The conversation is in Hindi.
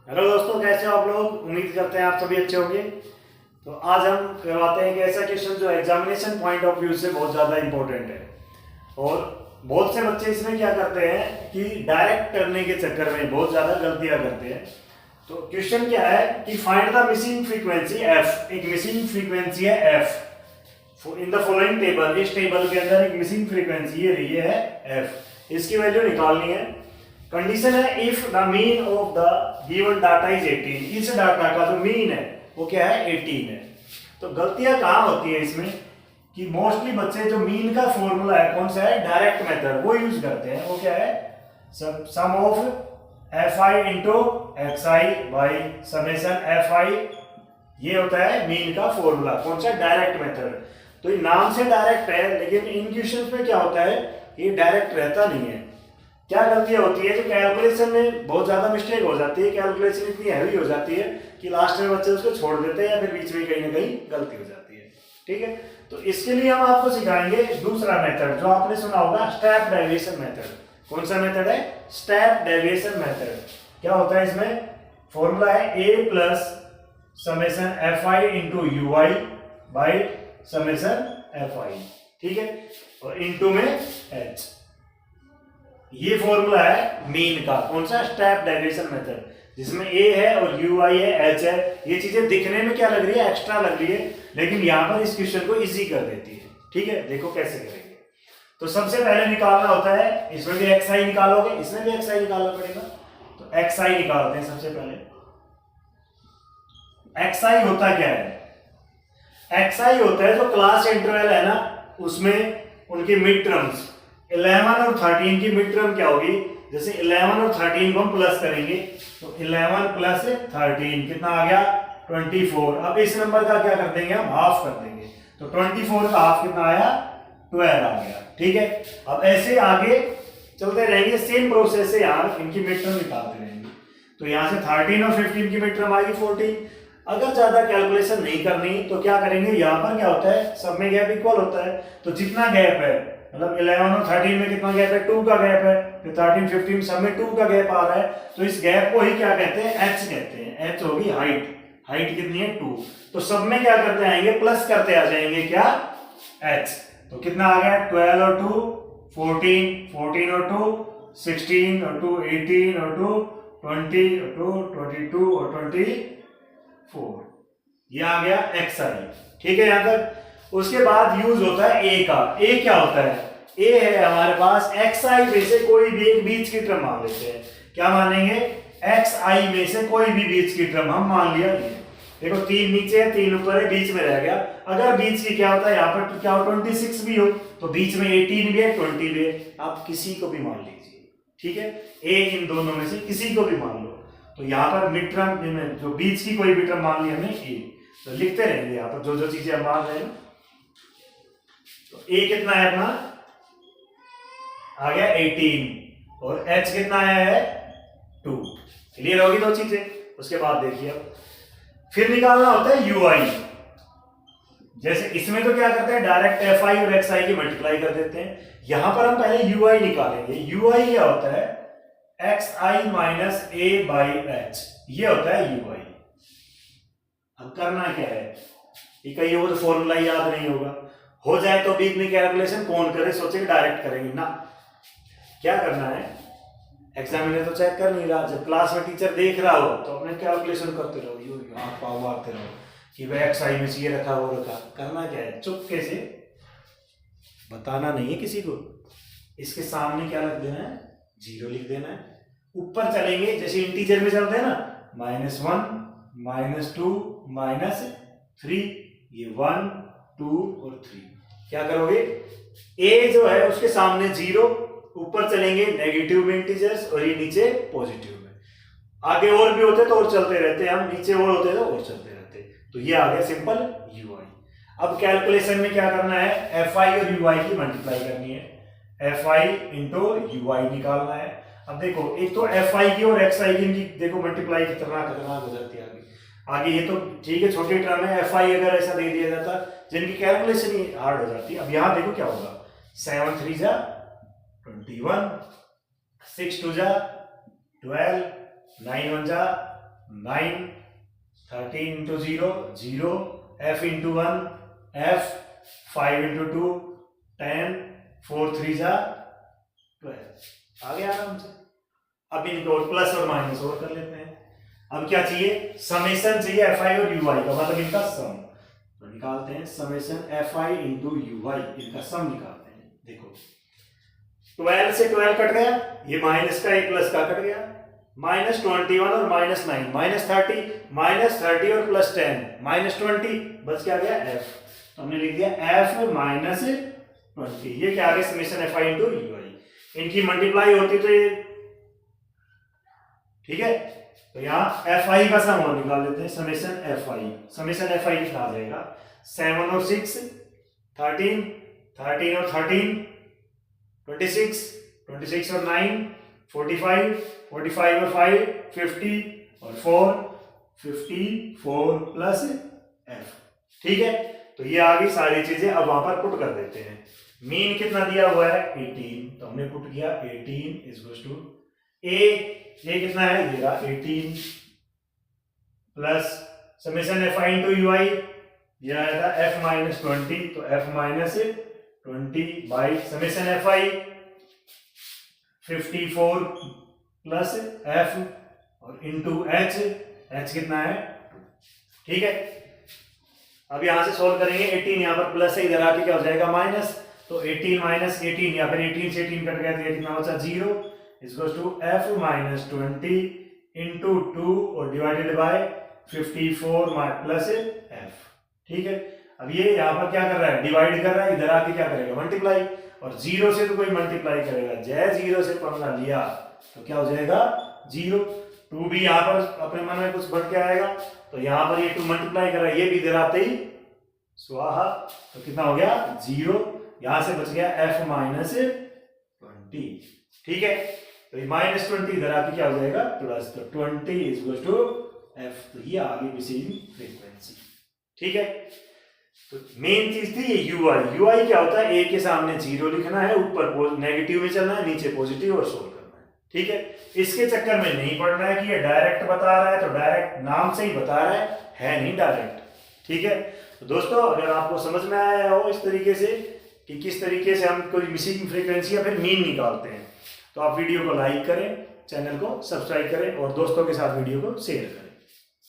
हेलो दोस्तों, कैसे हो आप लोग। उम्मीद करते हैं आप सभी अच्छे होंगे। तो आज हम करवाते हैं एक ऐसा क्वेश्चन जो एग्जामिनेशन पॉइंट ऑफ व्यू से बहुत ज़्यादा इंपॉर्टेंट है। और बहुत से बच्चे इसमें क्या करते हैं कि डायरेक्ट करने के चक्कर में बहुत ज़्यादा गलतियां करते हैं। तो क्वेश्चन क्या है कि find the missing frequency F. एक मिसिंग फ्रीक्वेंसी है F in the following table. इस टेबल के अंदर एक मिसिंग फ्रीक्वेंसी है, ये है एफ। इसकी वैल्यू निकालनी है। कंडीशन है if the mean of the given data is 18। इस डाटा का जो मीन है वो क्या है, 18 है। तो गलतियां कहाँ होती है इसमें कि मोस्टली बच्चे जो मीन का फॉर्मूला है कौन सा है, डायरेक्ट मेथड, वो यूज करते हैं। वो क्या है, sum of F I into X I by summation F I. ये होता है मीन का फॉर्मूला, कौन सा, डायरेक्ट मेथड। तो ये नाम से डायरेक्ट है, लेकिन इन क्वेश्चंस में क्या होता है, ये डायरेक्ट रहता नहीं है। क्या गलतियां होती है, जो कैलकुलेशन में बहुत ज्यादा मिस्टेक हो जाती है। कैलकुलेशन इतनी हैवी हो जाती है कि लास्ट में बच्चे उसको छोड़ देते हैं या फिर बीच में कहीं ना कहीं गलती हो जाती है। ठीक है, तो इसके लिए हम आपको सिखाएंगे दूसरा मेथड जो आपने सुना होगा, स्टेप डेविएशन मेथड। कौन सा मेथड है, स्टेप डेविएशन मेथड। क्या होता है इसमें, फॉर्मूला है A plus summation F I into U I by summation F I. ठीक है, और इंटू में एच। ये फॉर्मूला है मीन का, कौन सा, स्टेप डेविएशन मेथड, जिसमें ए है और यू आई है, एच है। ये चीजें दिखने में क्या लग रही है, एक्स्ट्रा लग रही है, लेकिन यहां पर इस क्वेश्चन को इजी कर देती है। ठीक है, देखो कैसे करेंगे। तो सबसे पहले निकालना होता है, इसमें भी एक्स आई निकालोगे, इसमें भी एक्स आई निकालना पड़ेगा। तो एक्स आई निकालते हैं सबसे पहले। एक्स आई होता क्या है, एक्स आई होता है जो क्लास इंटरवल है ना, उसमें उनकी मिड टर्म्स 11 और 13 की मिड टर्म क्या होगी। जैसे 11 और 13 को हम प्लस करेंगे तो 11 प्लस 13 कितना आ गया, 24। अब इस नंबर का क्या कर देंगे, हम हाफ कर देंगे। तो 24 का हाफ कितना आया, 12 आ गया। ठीक है, अब ऐसे आगे चलते रहेंगे, सेम प्रोसेस से यहाँ इनकी मिड टर्म निकालते रहेंगे। तो यहाँ से 13 और 15 की मिड टर्म आएगी 14। अगर ज्यादा कैलकुलेशन नहीं करनी तो क्या करेंगे, यहाँ पर क्या होता है, सब में गैप इक्वल होता है। तो जितना गैप है, मतलब 11 और 13 में कितना गैप है, 2 का गैप है। फिर 13 15 सब में 2 का गैप आ रहा है, तो इस गैप को ही क्या कहते हैं, एच कहते हैं। एच होगी हाइट। हाइट कितनी है, 2। तो सब में क्या करते आएंगे, प्लस करते आ जाएंगे, क्या, एच। तो कितना आ गया, 12 और 2 14, 14 और 2 16 और 2 18 और 2 20 और 2 22 और 24। ये आ गया एक्स आई। ठीक है, यहां तक। उसके बाद यूज होता है ए का। ए क्या होता है, ए है हमारे पास एक्स आई में से कोई भी एक बीच की टर्म मान लेते हैं। क्या मानेंगे, एक्स आई में से कोई भी बीच की टर्म हम मान लिया। ये देखो, 3 नीचे है 3 ऊपर है, बीच में रह गया। अगर बीच की क्या होता है, यहाँ पर क्या हो, 26 भी हो तो बीच में 18 भी है 20 भी है, आप किसी को भी मान लीजिए। ठीक है, ए इन दोनों में से किसी को भी मान लो। तो यहाँ पर मिड टर्म जो बीच की कोई भी टर्म मान ली हमने ए, तो लिखते रहेंगे यहाँ पर जो जो चीजें हम मान रहे हैं। तो ए कितना है अपना, आ गया 18, और एच कितना आया है, 2। क्लियर होगी दो चीजें। उसके बाद देखिए, अब फिर निकालना होता है यू आई। जैसे इसमें तो क्या करते हैं, डायरेक्ट एफ आई और एक्स आई की मल्टीप्लाई कर देते हैं। यहां पर हम पहले यू आई निकालेंगे। यू आई क्या होता है, x I minus A by H, ये होता है यू आई। अब करना क्या है, ये कहीं हो तो फॉर्मूला याद नहीं होगा, हो जाए तो बीच में कैलकुलेशन कौन करे, सोचेंगे डायरेक्ट करेंगे ना। क्या करना है, एग्जामिनर तो चेक कर नहीं रहा, जब क्लास में टीचर देख रहा हो तो अपने कैलकुलेशन करते रहो, यू हाथ पाव मारते रहो कि वह एक्स आई में से ये रखा वो रखा। करना क्या है, चुपके से बताना नहीं है किसी को। इसके सामने क्या लिख देना है, 0 लिख देना है। ऊपर चलेंगे जैसे इंटीजर में चलते हैं ना, -1 -2 -3, ये 1 2 और 3। क्या करोगे, ए जो है उसके सामने 0, ऊपर चलेंगे नेगेटिव में इंटीजर्स, और ये नीचे पॉजिटिव में। आगे और भी होते तो और चलते रहते, हम नीचे और होते तो और चलते रहते। तो ये आ गया सिंपल यू आई। अब कैलकुलेशन में क्या करना है, एफ आई और यू आई की मल्टीप्लाई करनी है। एफ आई इंटू यू आई निकालना है। अब देखो, एक तो एफ आई की और एक्स आई की देखो मल्टीप्लाई खतरनाक हो जाती है आगे। आगे ये तो ठीक है, छोटी टर्म है, एफ आई अगर ऐसा दे दिया जाता जिनकी कैलकुलेशन ही हार्ड हो जाती है। अब यहां देखो क्या होगा, 7 3 जा 21, 6 2 जा 12, 9 1 जा 9, 13 into 0 0, f into 1 f, 5 into 2 10, 4 3 जा 12। आ गया आराम से। अब इनको प्लस और माइनस और कर लेते हैं। अब क्या चाहिए, समेशन चाहिए एफ आई और यू आई का, मतलब इनका सम। तो निकालते हैं summation F I into U I, इनका सम निकालते हैं। देखो 12 से 12 कट गया, ये माइनस का एक प्लस का कट गया, -21 और -9, -30 और +10 -20, बच क्या गया f। तो हमने लिख दिया f -20। ये क्या आ गया summation F I into U I. इनकी मल्टीप्लाई होती तो ये ठीक है। तो यहाँ एफ आई का सम और निकाल लेते हैं, समेशन एफ आई। समेशन एफ आई कितना आ जाएगा, 7 और 6 13, 13 और 13 26, 26 और 9 45, 45 और 5 50 और 4 54 प्लस एफ। ठीक है, तो ये आ गई सारी चीजें। अब वहां पर पुट कर देते हैं। मीन कितना दिया हुआ है 18, तो हमने पुट किया 18 इज टू ये कितना है, ये रहा 18 plus summation F I into U I, ये आया था f -20, तो f -20 by summation F I 54 plus f और इंटू h कितना है 2। ठीक है, अब यहां से सोल्व करेंगे। 18 यहां पर प्लस है, इधर आके क्या हो जाएगा माइनस, तो 18 माइनस 18 या फिर 18 से 18 कट गया तो ये कितना बचा 0 इक्वल्स टू f -20 इंटू 2 और डिवाइडेड बाय 54 प्लस f। ठीक है, अब ये यहाँ पर क्या कर रहा है, डिवाइड कर रहा है, इधर आके क्या करेगा मल्टीप्लाई, और 0 से तो कोई मल्टीप्लाई करेगा, जय 0 से पंगा लिया तो क्या हो जाएगा 0। 2 भी यहाँ पर अपने मन में कुछ बढ़ के आएगा, तो यहाँ पर ये 2 मल्टीप्लाई कर रहा है, ये भी इधर आते ही स्वाहा, तो कितना हो गया 0। यहां से बच गया f -20। ठीक है, तो ये -20 इधर आके क्या हो जाएगा प्लस, तो 20 इक्वल टू f। तो ये आगे रिसीविंग फ्रीक्वेंसी। ठीक है, तो मेन चीज थी ये ui क्या होता है, a के सामने 0 लिखना है, ऊपर नेगेटिव में चलना है, नीचे पॉजिटिव और सोल्व करना है। ठीक है, इसके चक्कर में नहीं पड़ना है कि ये डायरेक्ट बता रहा है, तो डायरेक्ट नाम से ही बता रहा है नहीं डायरेक्ट। ठीक है, तो दोस्तों अगर आपको समझ में आया हो इस तरीके से कि किस तरीके से हम कोई मिसिंग फ्रीक्वेंसी या फिर मीन निकालते हैं, तो आप वीडियो को लाइक करें, चैनल को सब्सक्राइब करें और दोस्तों के साथ वीडियो को शेयर करें।